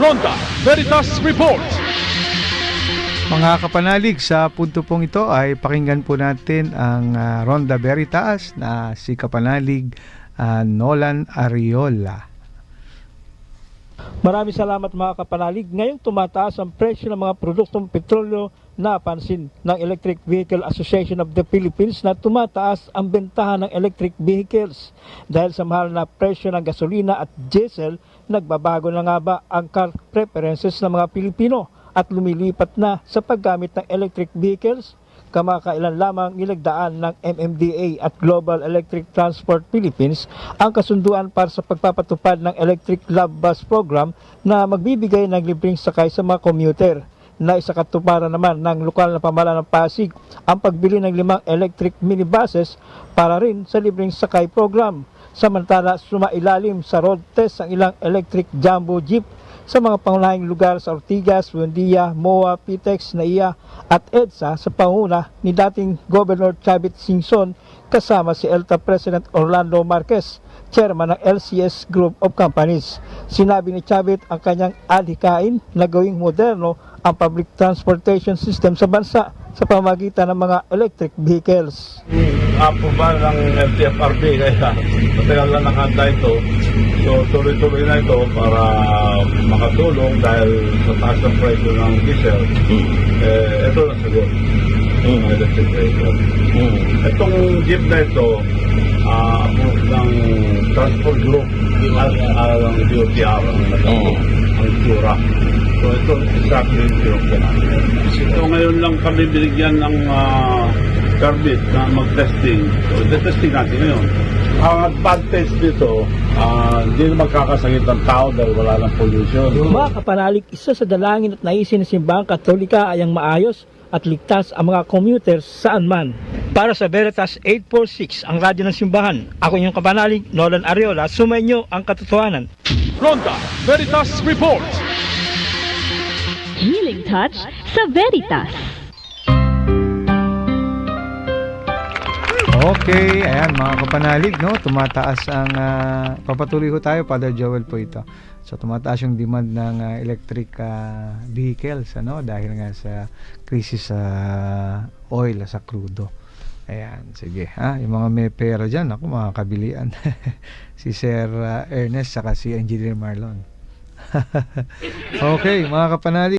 Ronda Veritas Report. Mga kapanalig, sa punto pong ito ay pakinggan po natin ang Ronda Veritas na si kapanalig Nolan Ariola. Maraming salamat mga kapanalig. Ngayong tumataas ang presyo ng mga produktong petrolyo, napansin ng Electric Vehicle Association of the Philippines na tumataas ang bentahan ng electric vehicles. Dahil sa mahal na presyo ng gasolina at diesel, nagbabago na nga ba ang car preferences ng mga Pilipino at lumilipat na sa paggamit ng electric vehicles? Kamakailan lamang nilagdaan ng MMDA at Global Electric Transport Philippines ang kasunduan para sa pagpapatupad ng Electric Love Bus Program na magbibigay ng libreng sakay sa mga commuter. Na isa katuparan naman ng lokal na pamahalaan ng Pasig ang pagbili ng 5 electric minibuses para rin sa libreng sakay program. Samantala, sumailalim sa road test ang ilang electric jumbo jeep sa mga pangunahing lugar sa Ortigas, Buendia, MOA, Pitex, NAIA at EDSA sa panguna ni dating Governor Chavit Singson kasama si ELTA President Orlando Marquez, chairman ng LCS Group of Companies. Sinabi ni Chavit ang kanyang adhikain na gawing moderno ang public transportation system sa bansa sa pamamagitan ng mga electric vehicles. Approval ng LTFRB kaya matagal na nakanta ito. So tuloy-tuloy na ito para makatulong dahil sa taas ng presyo ng diesel. Ito na sagot. Electric vehicle. Itong jeep na ito, approved ng transport group at ang DOTR ang itsura. So ito exactly yung pinagyan natin. Ito ngayon lang kami binigyan ng permit na mag-testing. So testing natin ngayon. Ang advantage dito, hindi na magkakasakit ng tao dahil wala ng pollution. Mga kapanalig, isa sa dalangin at naisin ng simbahang Katolika ay ang maayos at ligtas ang mga commuters saan man. Para sa Veritas 846, ang radyo ng simbahan, ako inyong kapanalig, Nolan Ariola, sumainyo ang katotohanan. Ronda Veritas Report. Healing Touch sa Veritas. Okay, ayan mga kapanalig, no? Tumataas ang papatuloy ko tayo, Father Joel po ito. So tumataas yung demand ng electric vehicles, ano, dahil nga sa krisis sa oil, sa crudo. Ayan, sige, yung mga may pera diyan, ako makakabilian. Si Sir Ernest saka si Engineer Marlon. Okay, mga kapanalig.